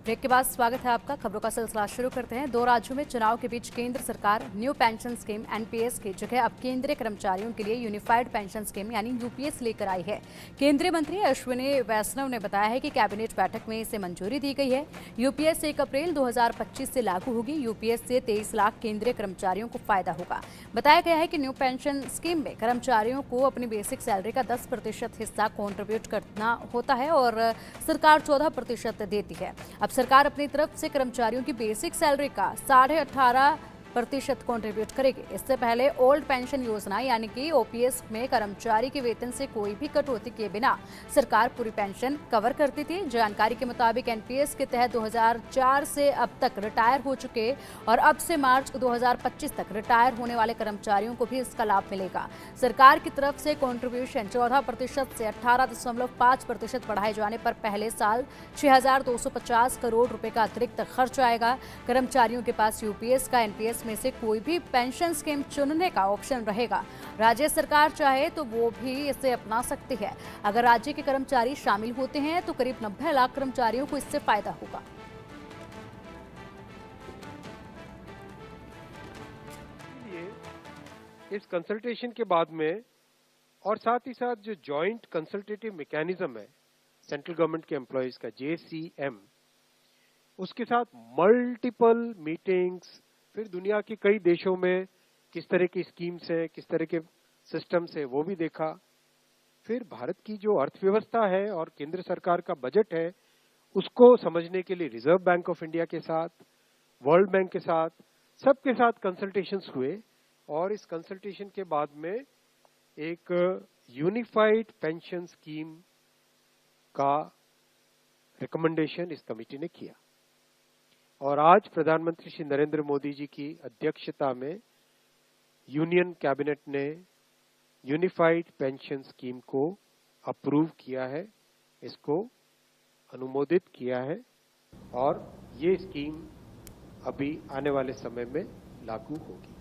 Break के बाद स्वागत है आपका। खबरों का सिलसिला शुरू करते हैं। दो राज्यों में चुनाव के बीच केंद्र सरकार न्यू पेंशन स्कीम एनपीएस की जगह अब केंद्रीय कर्मचारियों के लिए यूनिफाइड पेंशन स्कीम यानी यूपीएस लेकर आई है। केंद्रीय मंत्री अश्विनी वैष्णव ने बताया है कि कैबिनेट बैठक में इसे मंजूरी दी गई है। यूपीएस 1 अप्रैल 2025 से लागू होगी। यूपीएस से 23 लाख केंद्रीय कर्मचारियों को फायदा होगा। बताया गया है कि न्यू पेंशन स्कीम में कर्मचारियों को अपनी बेसिक सैलरी का 10% हिस्सा कॉन्ट्रीब्यूट करना होता है और सरकार 14% देती है। अब सरकार अपनी तरफ से कर्मचारियों की बेसिक सैलरी का 18.5% कंट्रीब्यूट करेगी। इससे पहले ओल्ड पेंशन योजना यानी कि ओपीएस में कर्मचारी के वेतन से कोई भी कटौती किए बिना सरकार पूरी पेंशन कवर करती थी। जानकारी के मुताबिक एनपीएस के तहत 2004 से अब तक रिटायर हो चुके और अब से मार्च 2025 तक रिटायर होने वाले कर्मचारियों को भी इसका लाभ मिलेगा। सरकार की तरफ से कंट्रीब्यूशन 14% से 18.5% बढ़ाए जाने पर पहले साल 6,250 करोड़ रुपए का अतिरिक्त खर्च आएगा। कर्मचारियों के पास यूपीएस का एनपीएस में से कोई भी पेंशन स्कीम चुनने का ऑप्शन रहेगा। राज्य सरकार चाहे तो वो भी इसे अपना सकती है। अगर राज्य के कर्मचारी शामिल होते हैं तो करीब 90 लाख कर्मचारियों को इससे फायदा होगा। इस कंसल्टेशन के बाद में और साथ ही साथ जो जॉइंट कंसल्टेटिव मैकेनिज्म है सेंट्रल गवर्नमेंट के एम्प्लॉयज का जेसीएम, उसके साथ मल्टीपल मीटिंग्स, फिर दुनिया के कई देशों में किस तरह की स्कीम्स हैं, किस तरह के सिस्टम्स हैं, वो भी देखा। फिर भारत की जो अर्थव्यवस्था है और केंद्र सरकार का बजट है उसको समझने के लिए रिजर्व बैंक ऑफ इंडिया के साथ, वर्ल्ड बैंक के साथ, सबके साथ कंसल्टेशंस हुए और इस कंसल्टेशन के बाद में एक यूनिफाइड पेंशन स्कीम का रिकमेंडेशन इस कमेटी ने किया और आज प्रधानमंत्री श्री नरेंद्र मोदी जी की अध्यक्षता में यूनियन कैबिनेट ने यूनिफाइड पेंशन स्कीम को अप्रूव किया है, इसको अनुमोदित किया है और ये स्कीम अभी आने वाले समय में लागू होगी।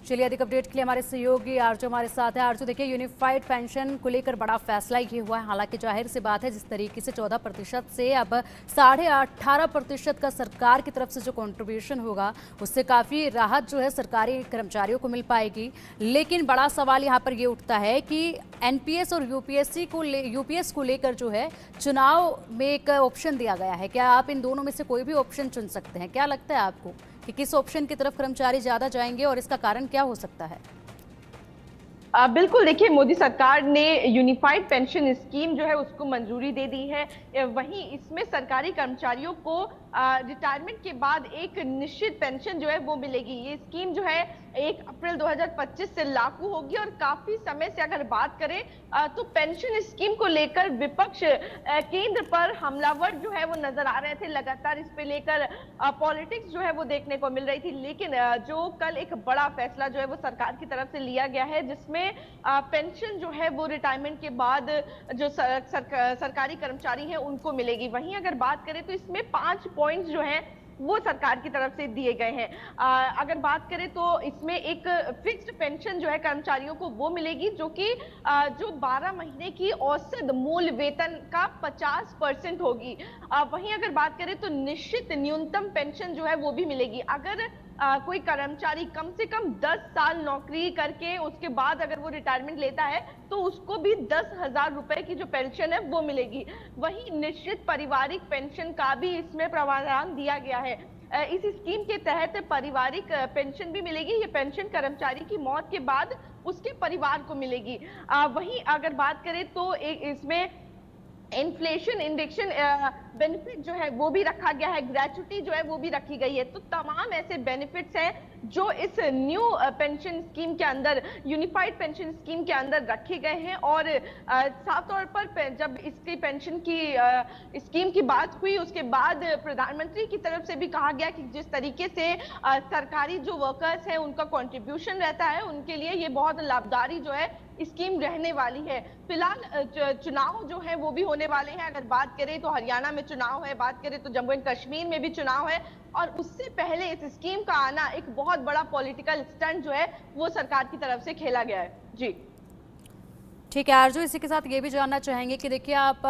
चलिए अधिक अपडेट के लिए हमारे सहयोगी आरजू हमारे साथ है। आरजू, देखिए यूनिफाइड पेंशन को लेकर बड़ा फैसला ये हुआ है। हालांकि जाहिर सी बात है जिस तरीके से 14% से अब 18.5% का सरकार की तरफ से जो कंट्रीब्यूशन होगा उससे काफ़ी राहत जो है सरकारी कर्मचारियों को मिल पाएगी। लेकिन बड़ा सवाल यहाँ पर ये उठता है कि एनपीएस और यूपीएस को लेकर जो है चुनाव में एक ऑप्शन दिया गया है। क्या आप इन दोनों में से कोई भी ऑप्शन चुन सकते हैं? क्या लगता है आपको कि किस ऑप्शन की तरफ कर्मचारी ज्यादा जाएंगे और इसका कारण क्या हो सकता है? बिल्कुल, देखिए मोदी सरकार ने यूनिफाइड पेंशन स्कीम जो है उसको मंजूरी दे दी है। वहीं इसमें सरकारी कर्मचारियों को रिटायरमेंट के बाद एक निश्चित पेंशन जो है वो मिलेगी। ये स्कीम जो है 1 अप्रैल 2025 से लागू होगी और काफी समय से अगर बात करें तो पेंशन स्कीम को लेकर विपक्ष केंद्र पर हमलावर जो है वो नजर आ रहे थे। लगातार इस पे लेकर पॉलिटिक्स जो है वो देखने को मिल रही थी। लेकिन जो कल एक बड़ा फैसला जो है वो सरकार की तरफ से लिया गया है जिसमें पेंशन जो है वो रिटायरमेंट के बाद जो सरकारी कर्मचारी हैं उनको मिलेगी। वहीं अगर बात करें तो इसमें 5 पॉइंट्स जो हैं वो सरकार की तरफ से दिए गए हैं। अगर बात करें तो इसमें एक फिक्स्ड पेंशन जो है कर्मचारियों को वो मिलेगी जो कि जो 12 महीने की औसत मूल वेतन का 50% होगी। वहीं अगर बात करें तो निश्चित न्यूनतम पेंशन जो है वो भी मिलेगी। अगर कोई कर्मचारी कम से कम 10 साल नौकरी करके उसके बाद अगर वो रिटायरमेंट लेता है तो उसको भी 10,000 रुपए की जो पेंशन है वो मिलेगी। वहीं निश्चित पारिवारिक पेंशन का भी इसमें प्रावधान दिया गया है। इस स्कीम के तहत पारिवारिक पेंशन भी मिलेगी। ये पेंशन कर्मचारी की मौत के बाद उसके परिवार को मिलेगी। वहीं अगर बात करें तो इसमें इन्फ्लेशन इंडेक्शन बेनिफिट जो है वो भी रखा गया है। ग्रेचुटी जो है वो भी रखी गई है। तो तमाम ऐसे बेनिफिट्स हैं जो इस न्यू पेंशन स्कीम के अंदर, यूनिफाइड पेंशन स्कीम के अंदर रखे गए हैं। और साफ तौर पर जब इसकी पेंशन की स्कीम की बात हुई उसके बाद प्रधानमंत्री की तरफ से भी कहा गया कि जिस तरीके से सरकारी जो वर्कर्स हैं उनका कंट्रीब्यूशन रहता है उनके लिए ये बहुत लाभकारी जो है स्कीम रहने वाली है। फिलहाल चुनाव जो है वो भी होने वाले हैं। अगर बात करें तो हरियाणा में चुनाव है, बात करें तो जम्मू एंड कश्मीर में भी चुनाव है और उससे पहले इस स्कीम का आना एक बहुत बड़ा पॉलिटिकल स्टंट जो है वो सरकार की तरफ से खेला गया है। जी ठीक है आरजू, इसी के साथ ये भी जानना चाहेंगे कि देखिए आप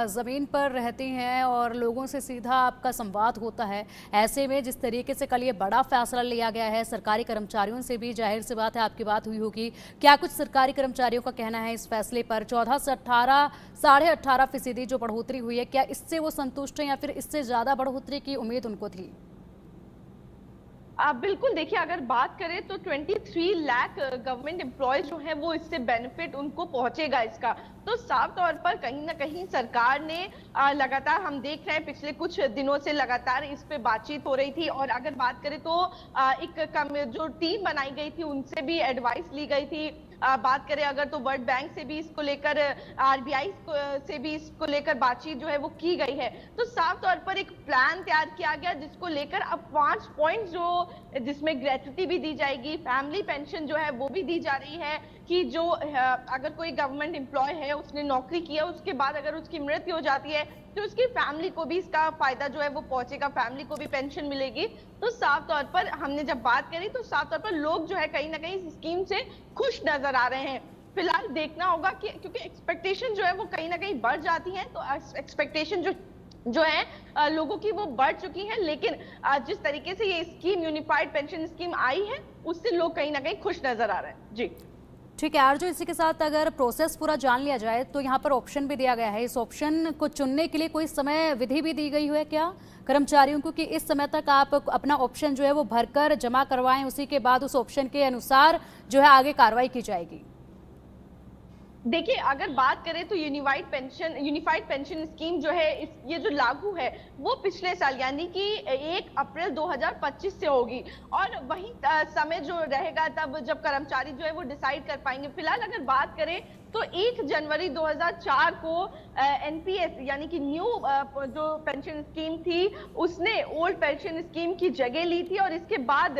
ज़मीन पर रहती हैं और लोगों से सीधा आपका संवाद होता है। ऐसे में जिस तरीके से कल ये बड़ा फैसला लिया गया है, सरकारी कर्मचारियों से भी जाहिर सी बात है आपकी बात हुई होगी, क्या कुछ सरकारी कर्मचारियों का कहना है इस फैसले पर? 14 से 18.5% जो बढ़ोतरी हुई है, क्या इससे वो संतुष्ट हैं या फिर इससे ज़्यादा बढ़ोतरी की उम्मीद उनको थी? बिल्कुल देखिए, अगर बात करें तो 23 लाख गवर्नमेंट एम्प्लॉय जो हैं वो इससे बेनिफिट उनको पहुंचेगा इसका। तो साफ तौर पर कहीं ना कहीं सरकार ने लगातार, हम देख रहे हैं पिछले कुछ दिनों से लगातार इस पे बातचीत हो रही थी। और अगर बात करें तो जो टीम बनाई गई थी उनसे भी एडवाइस ली गई थी। बात करें अगर तो वर्ल्ड बैंक से भी इसको लेकर, आरबीआई से भी इसको लेकर बातचीत जो है वो की गई है। तो साफ तौर पर एक प्लान तैयार किया गया जिसको लेकर अब 5 पॉइंट जिसमें ग्रेच्युटी भी दी जाएगी, फैमिली पेंशन जो है वो भी दी जा रही है कि जो अगर कोई गवर्नमेंट एम्प्लॉय है, उसने नौकरी की है, उसके बाद अगर उसकी मृत्यु हो जाती है तो उसकी फैमिली को भी इसका फायदा जो है वो पहुंचेगा, फैमिली को भी पेंशन मिलेगी। तो साफ तौर पर हमने जब बात करी तो साफ तौर पर लोग जो है कहीं ना कहीं इस स्कीम से खुश नजर आ रहे हैं। फिलहाल देखना होगा कि क्योंकि एक्सपेक्टेशन जो है वो कहीं ना कहीं बढ़ जाती है, तो एक्सपेक्टेशन जो है लोगों की वो बढ़ चुकी है। लेकिन जिस तरीके से ये स्कीम, यूनिफाइड पेंशन स्कीम आई है, उससे लोग कहीं ना कहीं खुश नजर आ रहे हैं। जी ठीक है आरजू, इसी के साथ अगर प्रोसेस पूरा जान लिया जाए तो यहाँ पर ऑप्शन भी दिया गया है। इस ऑप्शन को चुनने के लिए कोई समय विधि भी दी गई है क्या कर्मचारियों को कि इस समय तक आप अपना ऑप्शन जो है वो भरकर जमा करवाएं, उसी के बाद उस ऑप्शन के अनुसार जो है आगे कार्रवाई की जाएगी? देखिए, अगर बात करें तो यूनिफाइड पेंशन स्कीम जो है ये जो लागू है वो पिछले साल यानी कि 1 अप्रैल 2025 से होगी। और वही समय जो रहेगा तब जब कर्मचारी जो है वो डिसाइड कर पाएंगे। फिलहाल अगर बात करें तो 1 जनवरी 2004 को एनपीएस यानी कि न्यू जो पेंशन स्कीम थी उसने ओल्ड पेंशन स्कीम की जगह ली थी। और इसके बाद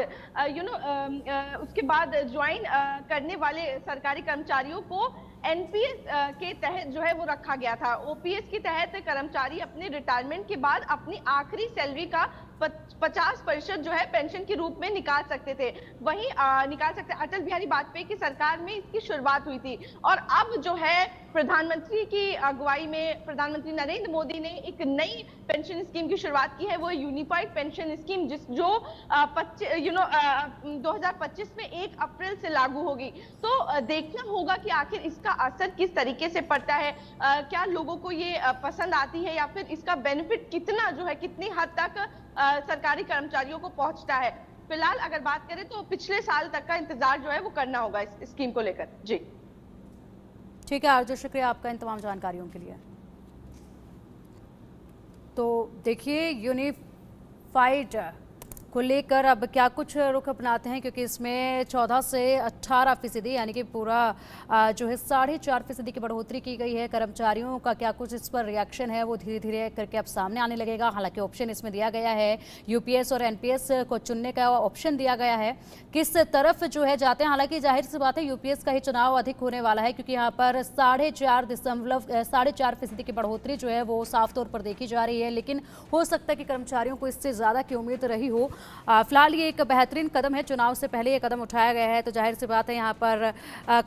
उसके बाद ज्वाइन करने वाले सरकारी कर्मचारियों को एनपीएस के तहत जो है वो रखा गया था। ओपीएस के तहत कर्मचारी अपने रिटायरमेंट के बाद अपनी आखिरी सैलरी का 50% जो है पेंशन के रूप में निकाल सकते थे, वहीं निकाल सकते। अटल बिहारी वाजपेयी की सरकार में इसकी शुरुआत हुई थी। और अब जो है प्रधानमंत्री की अगुवाई में प्रधानमंत्री नरेंद्र मोदी ने एक नई पेंशन स्कीम की शुरुआत की है, वो यूनिफाइड पेंशन स्कीम जो 2025 में 1 अप्रैल से लागू होगी। तो देखना होगा कि आखिर इसका असर किस तरीके से पड़ता है, क्या लोगों को ये पसंद आती है या फिर इसका बेनिफिट कितना जो है कितनी हद तक सरकारी कर्मचारियों को पहुंचता है। फिलहाल अगर बात करें तो पिछले साल तक का इंतजार जो है वो करना होगा इस स्कीम को लेकर। जी ठीक है आरजू, शुक्रिया आपका इन तमाम जानकारियों के लिए। तो देखिए यूनिफाइड को लेकर अब क्या कुछ रुख अपनाते हैं, क्योंकि इसमें 14 से 18% यानी कि पूरा जो है 4.5% की बढ़ोतरी की गई है। कर्मचारियों का क्या कुछ इस पर रिएक्शन है वो धीरे धीरे करके अब सामने आने लगेगा। हालांकि ऑप्शन इसमें दिया गया है, यूपीएस और एनपीएस को चुनने का ऑप्शन दिया गया है किस तरफ जो है जाते हैं। हालांकि जाहिर सी बात है यूपीएस का ही चुनाव अधिक होने वाला है, क्योंकि यहाँ पर 4.5% की बढ़ोतरी जो है वो साफ तौर पर देखी जा रही है। लेकिन हो सकता है कि कर्मचारियों को इससे ज़्यादा की उम्मीद रही हो। फिलहाल ये एक बेहतरीन कदम है, चुनाव से पहले ये कदम उठाया गया है। तो जाहिर सी बात है यहाँ पर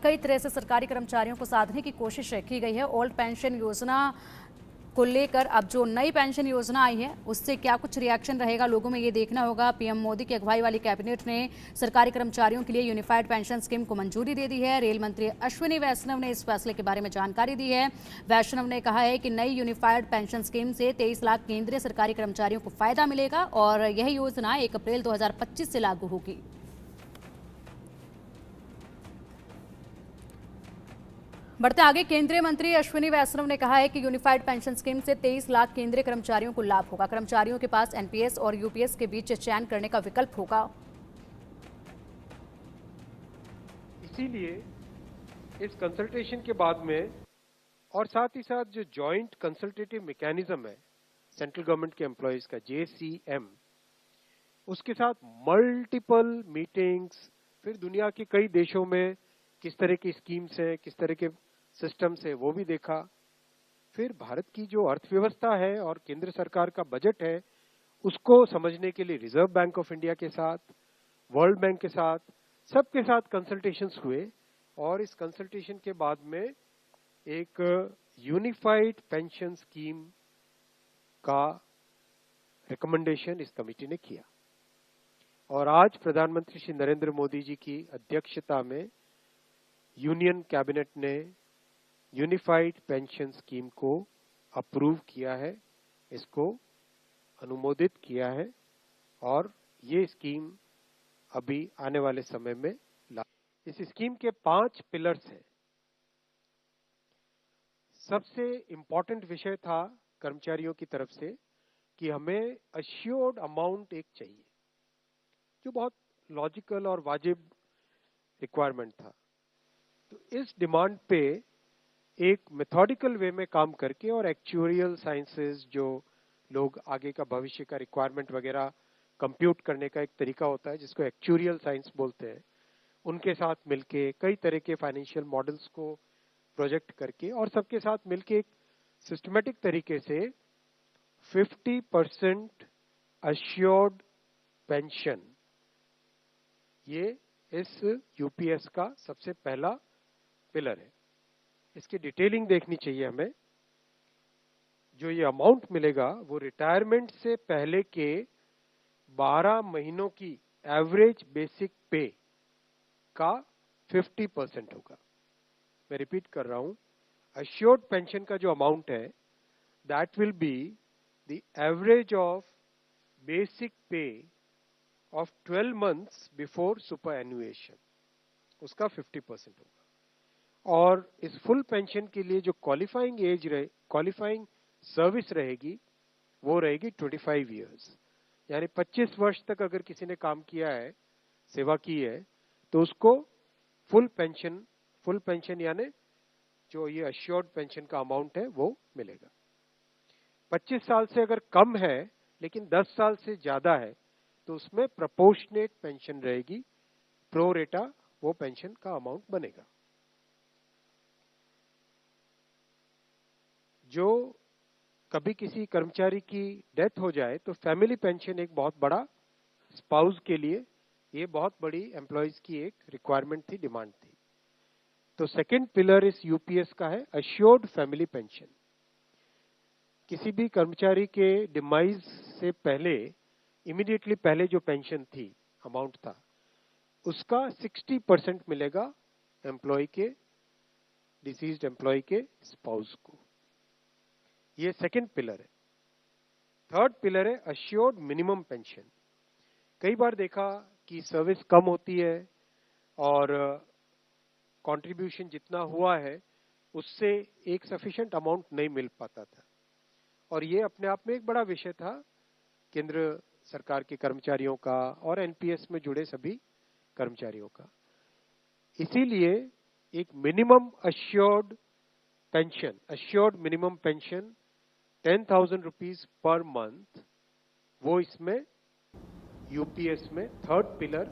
कई तरह से सरकारी कर्मचारियों को साधने की कोशिश की गई है। ओल्ड पेंशन योजना को लेकर अब जो नई पेंशन योजना आई है उससे क्या कुछ रिएक्शन रहेगा लोगों में, ये देखना होगा। पीएम मोदी की अगुवाई वाली कैबिनेट ने सरकारी कर्मचारियों के लिए यूनिफाइड पेंशन स्कीम को मंजूरी दे दी है। रेल मंत्री अश्विनी वैष्णव ने इस फैसले के बारे में जानकारी दी है। वैष्णव ने कहा है कि नई यूनिफाइड पेंशन स्कीम से 23 लाख केंद्रीय सरकारी कर्मचारियों को फायदा मिलेगा और यह योजना 1 अप्रैल 2025 से लागू होगी। बढ़ते आगे, केंद्रीय मंत्री अश्विनी वैष्णव ने कहा है कि यूनिफाइड पेंशन स्कीम से 23 लाख केंद्रीय कर्मचारियों को लाभ होगा। कर्मचारियों के पास एनपीएस और यूपीएस के बीच चयन करने का विकल्प होगा। इसीलिए इस कंसल्टेशन के बाद में और साथ ही साथ जो जॉइंट कंसल्टेटिव मैकेनिज्म है सेंट्रल गवर्नमेंट के एम्प्लॉयज का JCM, उसके साथ मल्टीपल मीटिंग्स, फिर दुनिया के कई देशों में किस तरह की स्कीम्स है, किस तरह के सिस्टम्स है वो भी देखा। फिर भारत की जो अर्थव्यवस्था है और केंद्र सरकार का बजट है उसको समझने के लिए रिजर्व बैंक ऑफ इंडिया के साथ, वर्ल्ड बैंक के साथ, सबके साथ कंसल्टेशंस हुए। और इस कंसल्टेशन के बाद में एक यूनिफाइड पेंशन स्कीम का रिकमेंडेशन इस कमेटी ने किया और आज प्रधानमंत्री श्री नरेंद्र मोदी जी की अध्यक्षता में यूनियन कैबिनेट ने यूनिफाइड पेंशन स्कीम को अप्रूव किया है, इसको अनुमोदित किया है और ये स्कीम अभी आने वाले समय में इस स्कीम के 5 पिलर्स हैं। सबसे इंपॉर्टेंट विषय था कर्मचारियों की तरफ से कि हमें अश्योर्ड अमाउंट एक चाहिए, जो बहुत लॉजिकल और वाजिब रिक्वायरमेंट था। तो इस डिमांड पे एक मेथोडिकल वे में काम करके और एक्चुअरियल साइंसेस, जो लोग आगे का भविष्य का रिक्वायरमेंट वगैरह कंप्यूट करने का एक तरीका होता है जिसको एक्चुअरियल साइंस बोलते हैं, उनके साथ मिलके कई तरह के फाइनेंशियल मॉडल्स को प्रोजेक्ट करके और सबके साथ मिलके एक सिस्टमेटिक तरीके से 50% अश्योर्ड पेंशन, ये इस यूपीएस का सबसे पहला पिलर है। इसकी डिटेलिंग देखनी चाहिए हमें। जो ये अमाउंट मिलेगा वो रिटायरमेंट से पहले के 12 महीनों की एवरेज बेसिक पे का 50% होगा। मैं रिपीट कर रहा हूं, अश्योर्ड पेंशन का जो अमाउंट है that will be the average of basic पे ऑफ 12 मंथ्स बिफोर सुपर एनुएशन, उसका 50% होगा। और इस फुल पेंशन के लिए जो क्वालिफाइंग सर्विस रहेगी वो रहेगी 25 इयर्स, यानी 25 वर्ष तक अगर किसी ने काम किया है, सेवा की है, तो उसको फुल पेंशन यानी जो ये अश्योर्ड पेंशन का अमाउंट है वो मिलेगा। 25 साल से अगर कम है लेकिन 10 साल से ज्यादा है तो उसमें प्रोपोर्शनेट पेंशन रहेगी, प्रो रेटा वो पेंशन का अमाउंट बनेगा। जो कभी किसी कर्मचारी की डेथ हो जाए तो फैमिली पेंशन एक बहुत बड़ा, स्पाउस के लिए ये बहुत बड़ी एम्प्लॉयज की एक रिक्वायरमेंट थी, डिमांड थी। तो सेकंड पिलर इस यूपीएस का है अश्योर्ड फैमिली पेंशन। किसी भी कर्मचारी के डिमाइज से पहले, इमीडिएटली पहले जो पेंशन थी, अमाउंट था, उसका 60% मिलेगा एम्प्लॉय के, डिसीज्ड एम्प्लॉय के स्पाउस को। ये सेकंड पिलर है। थर्ड पिलर है अश्योर्ड मिनिमम पेंशन। कई बार देखा कि सर्विस कम होती है और कंट्रीब्यूशन जितना हुआ है उससे एक सफिशिएंट अमाउंट नहीं मिल पाता था, और ये अपने आप में एक बड़ा विषय था केंद्र सरकार के कर्मचारियों का और एनपीएस में जुड़े सभी कर्मचारियों का। इसीलिए एक minimum assured pension, assured minimum pension 10,000 rupees per month, वो इसमें यूपीएस में थर्ड पिलर